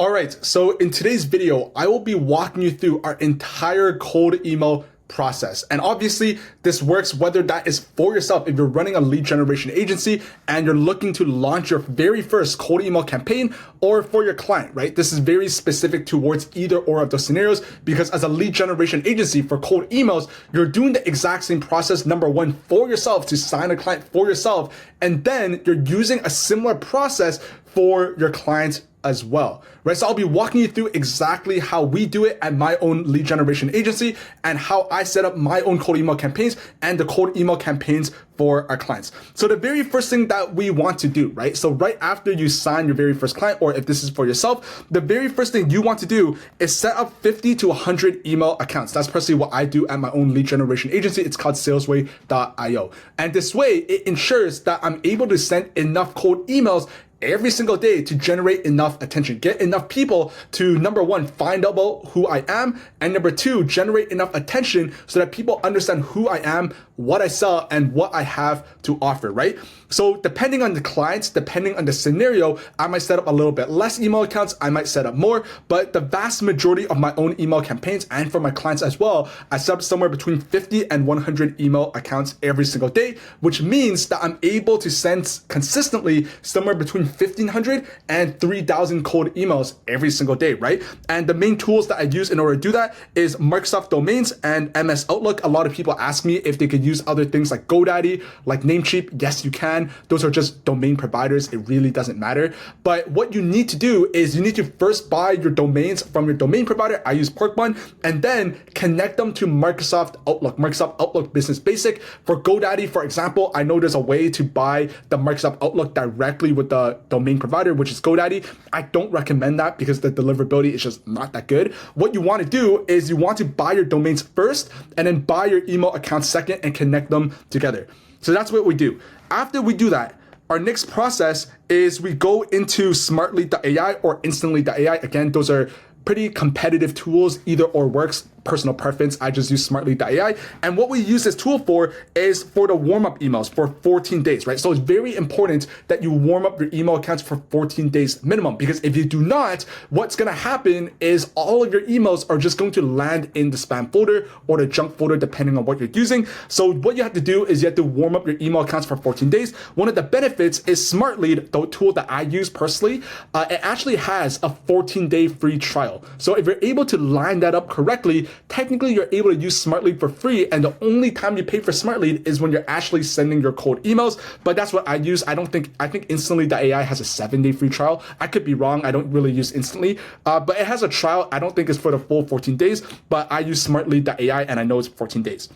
All right, so in today's video, I will be walking you through our entire cold email process. And obviously, this works whether that is for yourself, if you're running a lead generation agency and you're looking to launch your very first cold email campaign, or for your client, right? This is very specific towards either or of those scenarios, because as a lead generation agency for cold emails, you're doing the exact same process, number one, for yourself to sign a client for yourself. And then you're using a similar process for your clients as well, right? So I'll be walking you through exactly how we do it at my own lead generation agency and how I set up my own cold email campaigns and the cold email campaigns for our clients. So the very first thing that we want to do, right? So right after you sign your very first client, or if this is for yourself, the very first thing you want to do is set up 50 to 100 email accounts. That's personally what I do at my own lead generation agency. It's called salesway.io. And this way, it ensures that I'm able to send enough cold emails every single day to generate enough attention, get enough people to, number one, find out about who I am, and number two, generate enough attention so that people understand who I am, what I sell, and what I have to offer, right? So depending on the clients, depending on the scenario, I might set up a little bit less email accounts, I might set up more, but the vast majority of my own email campaigns and for my clients as well, I set up somewhere between 50 and 100 email accounts every single day, which means that I'm able to send consistently somewhere between 1,500 and 3,000 cold emails every single day, right? And the main tools that I use in order to do that is Microsoft Domains and MS Outlook. A lot of people ask me if they could use other things like GoDaddy, like Namecheap. Yes, you can. Those are just domain providers. It really doesn't matter. But what you need to do is you need to first buy your domains from your domain provider. I use Pork1, and then connect them to Microsoft Outlook Business Basic. For GoDaddy, for example, I know there's a way to buy the Microsoft Outlook directly with the domain provider, which is GoDaddy. I don't recommend that because the deliverability is just not that good. What you want to do is you want to buy your domains first and then buy your email accounts second and connect them together. So that's what we do. After we do that, our next process is we go into smartlead.ai or instantly.ai. Again, those are pretty competitive tools, either or works, personal preference. I just use smartlead.ai. And what we use this tool for is for the warm-up emails for 14 days, right? So it's very important that you warm up your email accounts for 14 days minimum, because if you do not, what's gonna happen is all of your emails are just going to land in the spam folder or the junk folder, depending on what you're using. So what you have to do is you have to warm up your email accounts for 14 days. One of the benefits is Smartlead, the tool that I use personally, it actually has a 14-day free trial. So if you're able to line that up correctly, technically you're able to use Smartlead for free, and the only time you pay for Smartlead is when you're actually sending your cold emails. But that's what I use. I think instantly.ai has a 7-day free trial. I could be wrong. I don't really use Instantly, but it has a trial. I don't think it's for the full 14 days, but I use smartlead.ai and I know it's 14 days.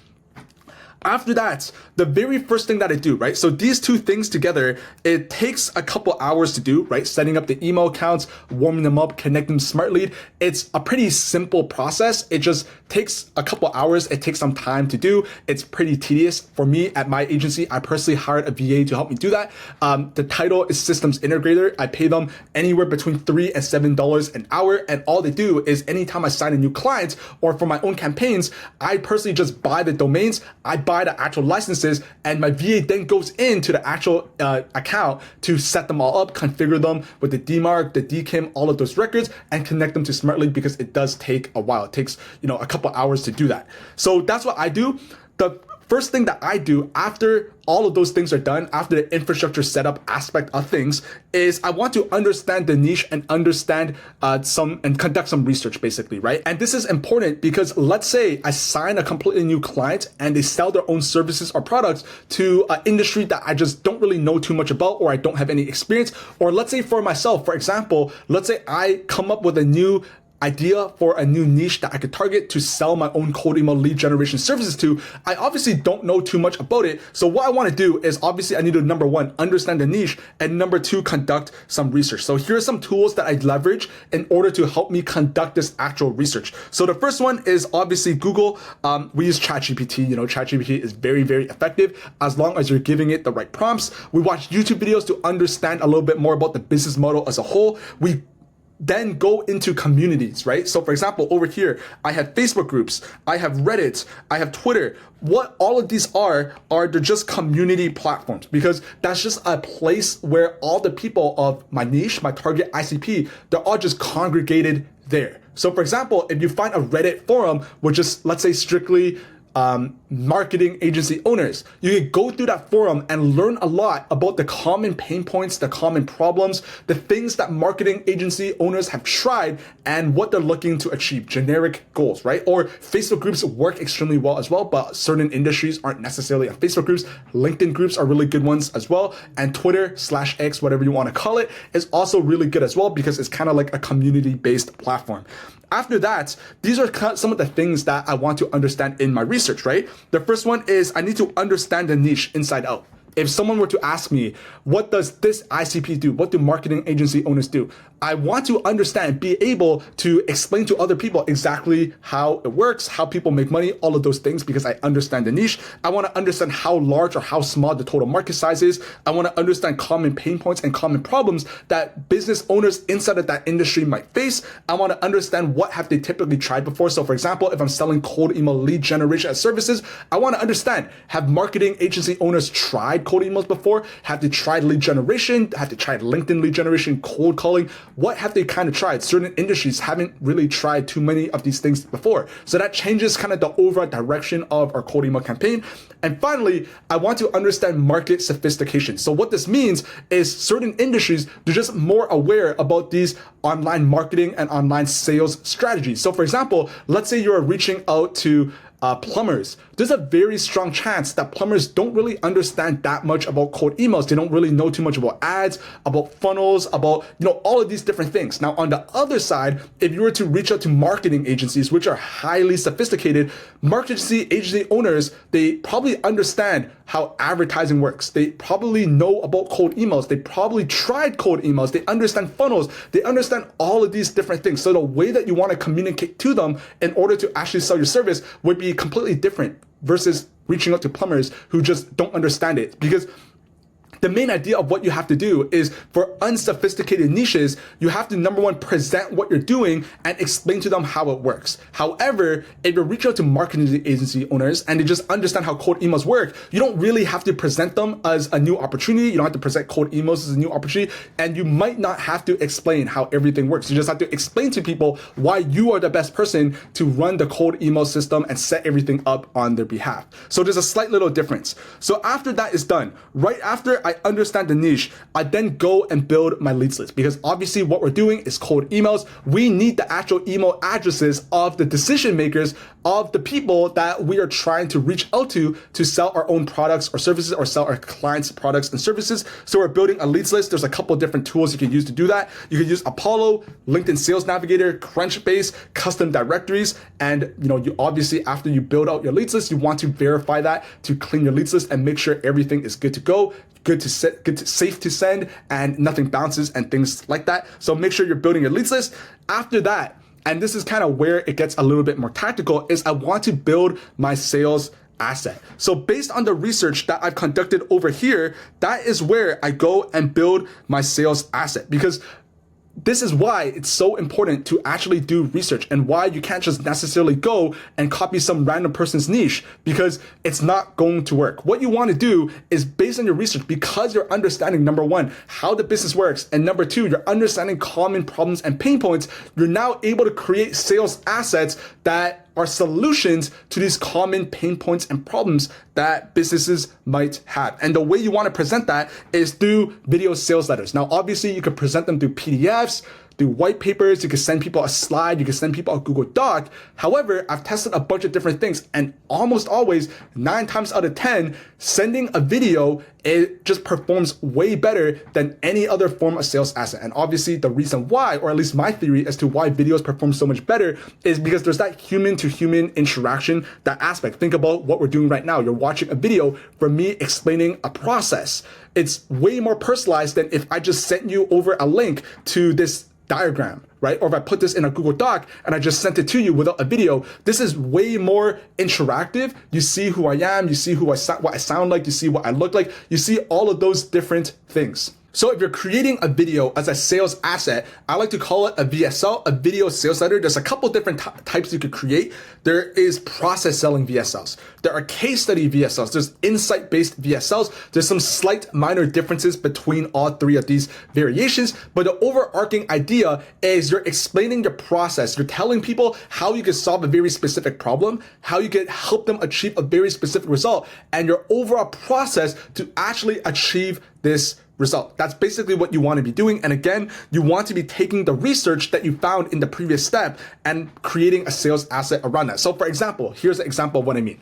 After that, the very first thing that I do, right? So these two things together, it takes a couple hours to do, right? Setting up the email accounts, warming them up, connecting Smartlead. It's a pretty simple process. It just takes a couple hours. It takes some time to do. It's pretty tedious. For me at my agency, I personally hired a VA to help me do that. The title is systems integrator. I pay them anywhere between $3 and $7 an hour. And all they do is anytime I sign a new client or for my own campaigns, I personally just buy the domains. I buy the actual licenses, and my VA then goes into the actual account to set them all up, configure them with the DMARC, the DKIM, all of those records, and connect them to Smartlead, because it does take a while. It takes, a couple hours to do that. So that's what I do. The first thing that I do after all of those things are done, after the infrastructure setup aspect of things, is I want to understand the niche and understand and conduct some research, basically, right? And this is important because let's say I sign a completely new client and they sell their own services or products to an industry that I just don't really know too much about, or I don't have any experience. Or let's say for myself, for example, let's say I come up with a new idea for a new niche that I could target to sell my own cold email lead generation services to. I obviously don't know too much about it. So what I want to do is obviously I need to, number one, understand the niche, and number two, conduct some research. So here are some tools that I leverage in order to help me conduct this actual research. So the first one is obviously Google. We use ChatGPT. ChatGPT is very, very effective as long as you're giving it the right prompts. We watch YouTube videos to understand a little bit more about the business model as a whole. We then go into communities, right? So for example, over here, I have Facebook groups, I have Reddit, I have Twitter. What all of these are they're just community platforms, because that's just a place where all the people of my niche, my target ICP, they're all just congregated there. So for example, if you find a Reddit forum, which is, let's say, strictly marketing agency owners, you can go through that forum and learn a lot about the common pain points, the common problems, the things that marketing agency owners have tried and what they're looking to achieve, generic goals, right? Or Facebook groups work extremely well as well, but certain industries aren't necessarily on Facebook groups. LinkedIn groups are really good ones as well. And Twitter/X, whatever you want to call it, is also really good as well, because it's kind of like a community-based platform. After that, these are some of the things that I want to understand in my research, right? The first one is I need to understand the niche inside out. If someone were to ask me, what does this ICP do? What do marketing agency owners do? I want to understand, be able to explain to other people exactly how it works, how people make money, all of those things, because I understand the niche. I want to understand how large or how small the total market size is. I want to understand common pain points and common problems that business owners inside of that industry might face. I want to understand what have they typically tried before. So for example, if I'm selling cold email lead generation as services, I want to understand, have marketing agency owners tried cold emails before? Have they tried lead generation? Have they tried LinkedIn lead generation, cold calling? What have they kind of tried? Certain industries haven't really tried too many of these things before. So that changes kind of the overall direction of our cold email campaign. And finally, I want to understand market sophistication. So what this means is certain industries, they're just more aware about these online marketing and online sales strategies. So for example, let's say you're reaching out to plumbers. There's a very strong chance that plumbers don't really understand that much about cold emails. They don't really know too much about ads, about funnels, about, all of these different things. Now, on the other side, if you were to reach out to marketing agencies, which are highly sophisticated, marketing agency owners, they probably understand how advertising works. They probably know about cold emails. They probably tried cold emails. They understand funnels. They understand all of these different things. So the way that you want to communicate to them in order to actually sell your service would be completely different versus reaching out to plumbers who just don't understand it. Because the main idea of what you have to do is, for unsophisticated niches, you have to, number one, present what you're doing and explain to them how it works. However, if you reach out to marketing agency owners and they just understand how cold emails work, you don't really have to present them as a new opportunity. You don't have to present cold emails as a new opportunity, and you might not have to explain how everything works. You just have to explain to people why you are the best person to run the cold email system and set everything up on their behalf. So there's a slight little difference. So after that is done, right after I understand the niche, I then go and build my leads list, because obviously what we're doing is cold emails. We need the actual email addresses of the decision makers, of the people that we are trying to reach out to sell our own products or services, or sell our clients' products and services. So we're building a leads list. There's a couple different tools you can use to do that. You can use Apollo, LinkedIn Sales Navigator, Crunchbase, custom directories. And you obviously, after you build out your leads list, you want to verify that to clean your leads list and make sure everything is good to go, safe to send, and nothing bounces and things like that. So make sure you're building your leads list. After that, and this is kind of where it gets a little bit more tactical, is I want to build my sales asset. So based on the research that I've conducted over here, that is where I go and build my sales asset, because this is why it's so important to actually do research, and why you can't just necessarily go and copy some random person's niche, because it's not going to work. What you want to do is, based on your research, because you're understanding, number one, how the business works, and number two, you're understanding common problems and pain points, you're now able to create sales assets that are solutions to these common pain points and problems that businesses might have. And the way you want to present that is through video sales letters. Now, obviously, you can present them through PDFs, through white papers, you can send people a slide, you can send people a Google Doc. However, I've tested a bunch of different things, and almost always, 9 times out of 10, sending a video, it just performs way better than any other form of sales asset. And obviously the reason why, or at least my theory as to why videos perform so much better, is because there's that human to human interaction, that aspect. Think about what we're doing right now. You're watching a video for me explaining a process. It's way more personalized than if I just sent you over a link to this diagram, right? Or if I put this in a Google Doc and I just sent it to you without a video. This is way more interactive. You see who I am, you see what I sound like, you see what I look like, you see all of those different things. So if you're creating a video as a sales asset, I like to call it a VSL, a video sales letter. There's a couple different types you could create. There is process selling VSLs. There are case study VSLs. There's insight-based VSLs. There's some slight minor differences between all three of these variations, but the overarching idea is you're explaining your process. You're telling people how you can solve a very specific problem, how you can help them achieve a very specific result, and your overall process to actually achieve this result. That's basically what you want to be doing. And again, you want to be taking the research that you found in the previous step and creating a sales asset around that. So for example, here's an example of what I mean.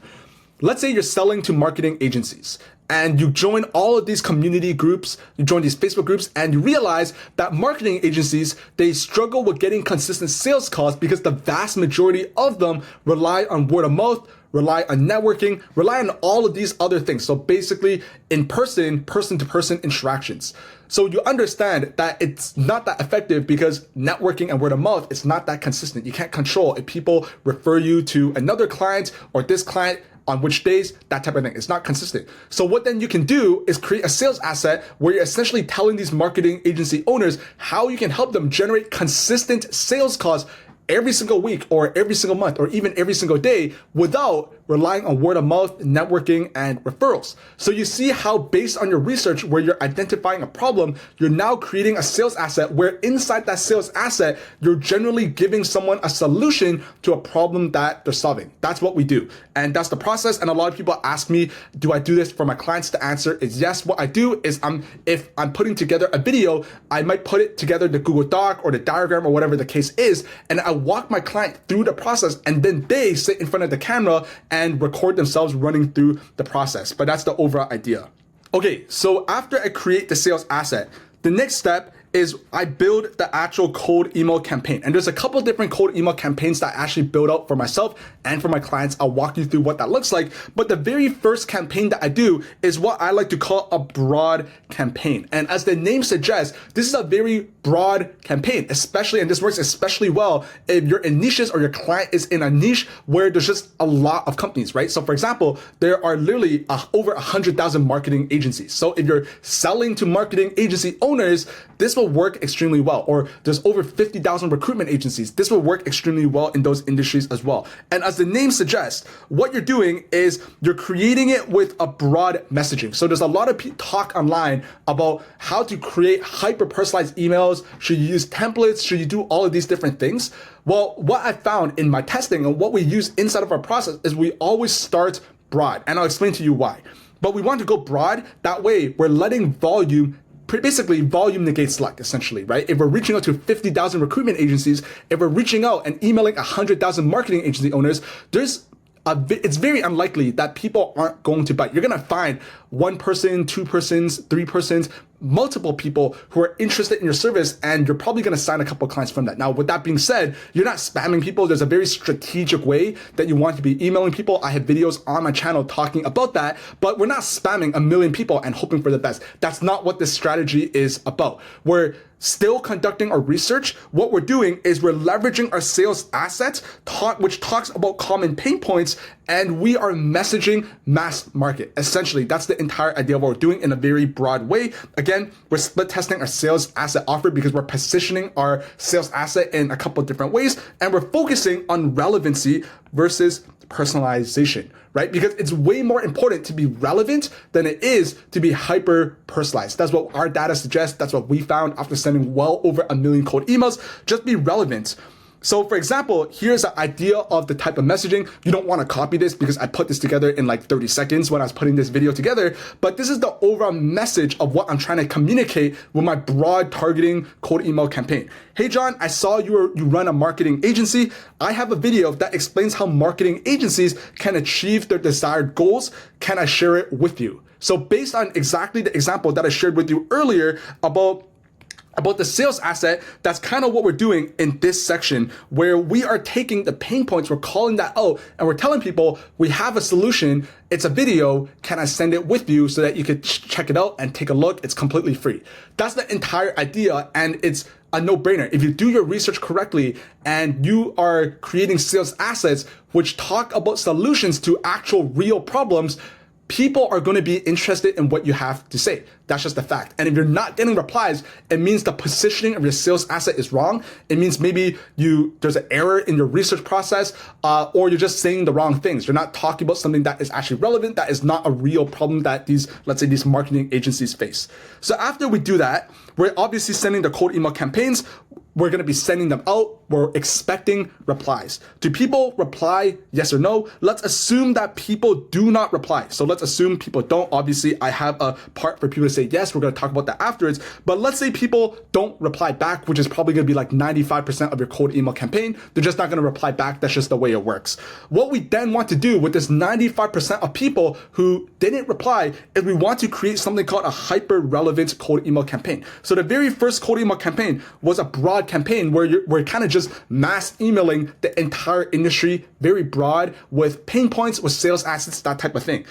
Let's say you're selling to marketing agencies and you join all of these community groups, you join these Facebook groups, and you realize that marketing agencies, they struggle with getting consistent sales calls because the vast majority of them rely on word of mouth, rely on networking, rely on all of these other things. So basically person-to-person interactions. So you understand that it's not that effective because networking and word of mouth is not that consistent. You can't control if people refer you to another client or this client on which days, that type of thing. It's not consistent. So what then you can do is create a sales asset where you're essentially telling these marketing agency owners how you can help them generate consistent sales calls every single week or every single month or even every single day without relying on word of mouth, networking, and referrals. So you see how based on your research where you're identifying a problem, you're now creating a sales asset where inside that sales asset, you're generally giving someone a solution to a problem that they're solving. That's what we do. And that's the process. And a lot of people ask me, do I do this for my clients? The answer is yes. What I do is if I'm putting together a video, I might put it together the Google Doc or the diagram or whatever the case is, and I walk my client through the process, and then they sit in front of the camera and record themselves running through the process. But that's the overall idea. Okay, so after I create the sales asset, the next step is I build the actual cold email campaign. And there's a couple of different cold email campaigns that I actually build out for myself and for my clients. I'll walk you through what that looks like. But the very first campaign that I do is what I like to call a broad campaign. And as the name suggests, this is a very broad campaign, especially, and this works especially well if you're in niches or your client is in a niche where there's just a lot of companies, right? So for example, there are literally over 100,000 marketing agencies. So if you're selling to marketing agency owners, this will work extremely well. Or there's over 50,000 recruitment agencies. This will work extremely well in those industries as well. And as the name suggests, what you're doing is you're creating it with a broad messaging. So there's a lot of talk online about how to create hyper-personalized emails. Should you use templates? Should you do all of these different things? Well, what I found in my testing and what we use inside of our process is we always start broad. And I'll explain to you why. But we want to go broad. That way, we're letting basically volume negates luck, essentially, right? If we're reaching out to 50,000 recruitment agencies, if we're reaching out and emailing 100,000 marketing agency owners, it's very unlikely that people aren't going to bite. You're going to find one person, two persons, three persons, multiple people who are interested in your service, and you're probably going to sign a couple of clients from that. Now, with that being said, you're not spamming people. There's a very strategic way that you want to be emailing people. I have videos on my channel talking about that, but we're not spamming a million people and hoping for the best. That's not what this strategy is about. We're still conducting our research. What we're doing is we're leveraging our sales assets, which talks about common pain points, and we are messaging mass market. Essentially, that's the entire idea of what we're doing in a very broad way. Again, we're split testing our sales asset offer because we're positioning our sales asset in a couple of different ways, and we're focusing on relevancy versus personalization, right? Because it's way more important to be relevant than it is to be hyper personalized. That's what our data suggests. That's what we found after sending well over 1 million cold emails. Just be relevant. So for example, here's an idea of the type of messaging. You don't want to copy this because I put this together in like 30 seconds when I was putting this video together, but this is the overall message of what I'm trying to communicate with my broad targeting cold email campaign. Hey John, I saw you run a marketing agency. I have a video that explains how marketing agencies can achieve their desired goals. Can I share it with you? So based on exactly the example that I shared with you earlier about the sales asset, that's kind of what we're doing in this section, where we are taking the pain points, we're calling that out, and we're telling people we have a solution. It's a video. Can I send it with you so that you could check it out and take a look? It's completely free. That's the entire idea, and it's a no-brainer. If you do your research correctly and you are creating sales assets which talk about solutions to actual real problems, people are going to be interested in what you have to say. That's just a fact. And if you're not getting replies, it means the positioning of your sales asset is wrong. It means maybe there's an error in your research process, or you're just saying the wrong things. You're not talking about something that is actually relevant, that is not a real problem that let's say these marketing agencies face. So after we do that, we're obviously sending the cold email campaigns. We're going to be sending them out. We're expecting replies. Do people reply yes or no? Let's assume that people do not reply. So let's assume people don't. Obviously, I have a part for people to say yes. We're going to talk about that afterwards. But let's say people don't reply back, which is probably going to be like 95% of your cold email campaign. They're just not going to reply back. That's just the way it works. What we then want to do with this 95% of people who didn't reply is we want to create something called a hyper relevant cold email campaign. So the very first cold email campaign was a broad campaign where we're kind of just mass emailing the entire industry, very broad, with pain points, with sales assets, that type of thing.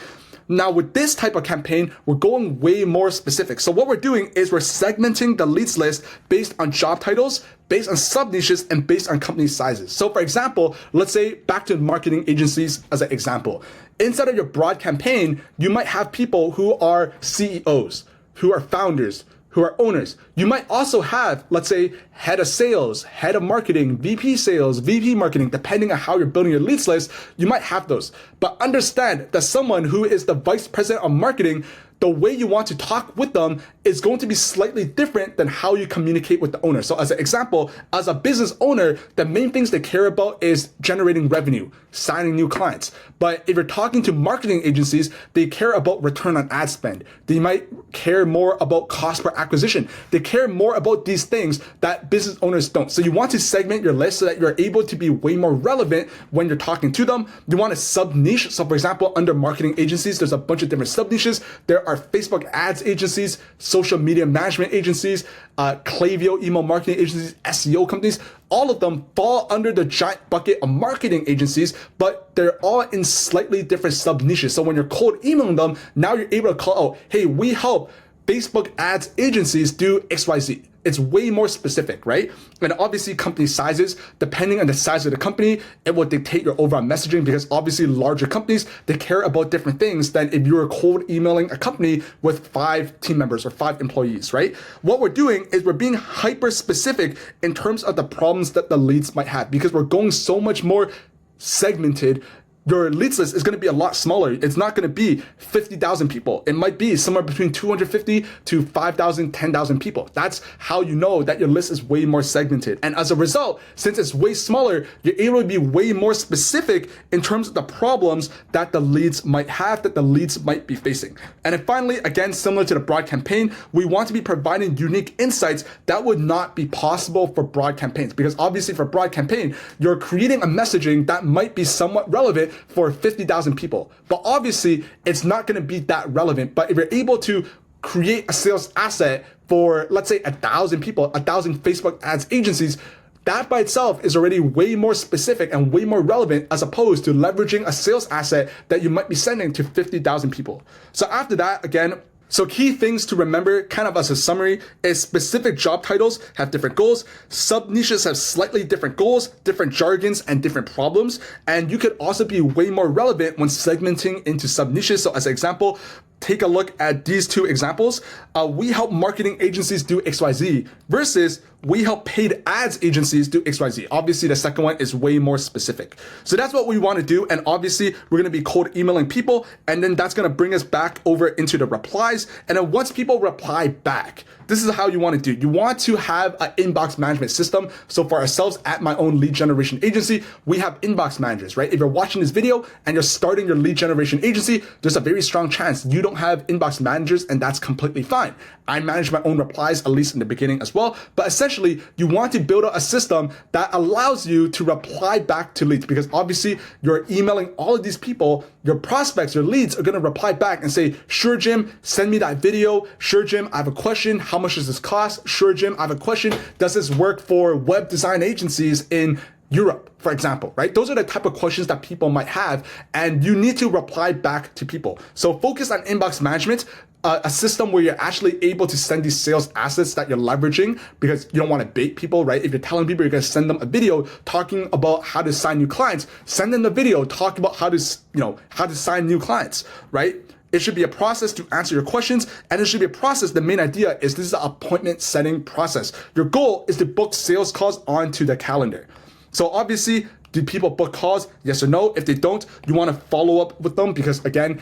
Now with this type of campaign, we're going way more specific. So what we're doing is we're segmenting the leads list based on job titles, based on sub niches, and based on company sizes. So for example, let's say back to marketing agencies as an example. Inside of your broad campaign, you might have people who are CEOs, who are founders, who are owners. You might also have, let's say, head of sales, head of marketing, VP sales, VP marketing, depending on how you're building your leads list, you might have those. But understand that someone who is the vice president of marketing, the way you want to talk with them is going to be slightly different than how you communicate with the owner. So as an example, as a business owner, the main things they care about is generating revenue, signing new clients. But if you're talking to marketing agencies, they care about return on ad spend. They might care more about cost per acquisition. They care more about these things that business owners don't. So you want to segment your list so that you're able to be way more relevant when you're talking to them. You want a sub niche. So for example, under marketing agencies, there's a bunch of different sub niches. There are Facebook ads agencies, social media management agencies, Klaviyo email marketing agencies, SEO companies. All of them fall under the giant bucket of marketing agencies, but they're all in slightly different sub niches. So when you're cold emailing them, now you're able to call out, hey, we help Facebook ads agencies do XYZ. It's way more specific, right? And obviously company sizes, depending on the size of the company, it will dictate your overall messaging, because obviously larger companies, they care about different things than if you're cold emailing a company with 5 team members or 5 employees, right? What we're doing is we're being hyper specific in terms of the problems that the leads might have, because we're going so much more segmented. Your leads list is going to be a lot smaller. It's not going to be 50,000 people. It might be somewhere between 250 to 5,000, 10,000 people. That's how you know that your list is way more segmented. And as a result, since it's way smaller, you're able to be way more specific in terms of the problems that the leads might have, that the leads might be facing. And then finally, again, similar to the broad campaign, we want to be providing unique insights that would not be possible for broad campaigns. Because obviously for broad campaign, you're creating a messaging that might be somewhat relevant for 50,000 people. But obviously, it's not going to be that relevant. But if you're able to create a sales asset for, let's say, 1,000 people, 1,000 Facebook ads agencies, that by itself is already way more specific and way more relevant, as opposed to leveraging a sales asset that you might be sending to 50,000 people. So after that, again, so key things to remember, kind of as a summary, is specific job titles have different goals, sub niches have slightly different goals, different jargons, and different problems. And you could also be way more relevant when segmenting into sub niches. So as an example, take a look at these 2 examples. We help marketing agencies do XYZ versus we help paid ads agencies do XYZ. Obviously, the second one is way more specific. So that's what we want to do. And obviously, we're going to be cold emailing people. And then that's going to bring us back over into the replies. And then once people reply back, this is how you want to do. You want to have an inbox management system. So for ourselves at my own lead generation agency, we have inbox managers, right? If you're watching this video and you're starting your lead generation agency, there's a very strong chance you don't have inbox managers, and that's completely fine. I manage my own replies, at least in the beginning as well. But essentially, you want to build out a system that allows you to reply back to leads, because obviously you're emailing all of these people. Your prospects, your leads are going to reply back and say, sure, Jim, send me that video. Sure, Jim, I have a question. How much does this cost? Sure, Jim, I have a question. Does this work for web design agencies in Europe, for example, right? Those are the type of questions that people might have, and you need to reply back to people. So focus on inbox management, a system where you're actually able to send these sales assets that you're leveraging, because you don't want to bait people, right? If you're telling people you're going to send them a video talking about how to sign new clients, send them the video talking about how to sign new clients, right? It should be a process to answer your questions, and it should be a process. The main idea is this is an appointment setting process. Your goal is to book sales calls onto the calendar. So obviously, do people book calls? Yes or no? If they don't, you want to follow up with them because again,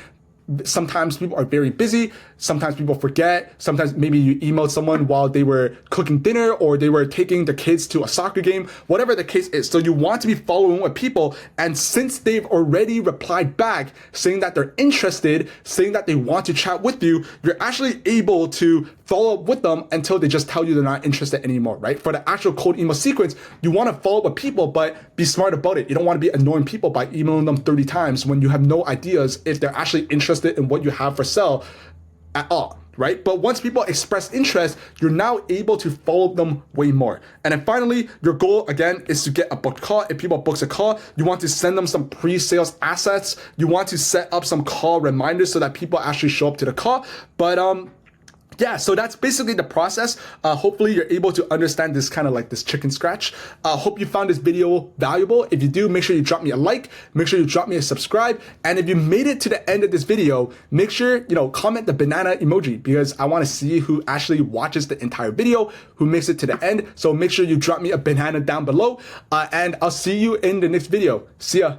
sometimes people are very busy. Sometimes people forget. Sometimes maybe you emailed someone while they were cooking dinner or they were taking the kids to a soccer game, whatever the case is. So you want to be following with people. And since they've already replied back saying that they're interested, saying that they want to chat with you, you're actually able to follow up with them until they just tell you they're not interested anymore, right? For the actual cold email sequence, you want to follow up with people, but be smart about it. You don't want to be annoying people by emailing them 30 times when you have no ideas if they're actually interested in what you have for sale at all, right? But once people express interest, you're now able to follow them way more. And then finally, your goal again is to get a booked call. If people books a call, you want to send them some pre-sales assets. You want to set up some call reminders so that people actually show up to the call. But yeah, so that's basically the process. Hopefully you're able to understand this kind of like this chicken scratch. Hope you found this video valuable. If you do, make sure you drop me a like, make sure you drop me a subscribe. And if you made it to the end of this video, make sure, comment the banana emoji because I want to see who actually watches the entire video, who makes it to the end. So make sure you drop me a banana down below. And I'll see you in the next video. See ya.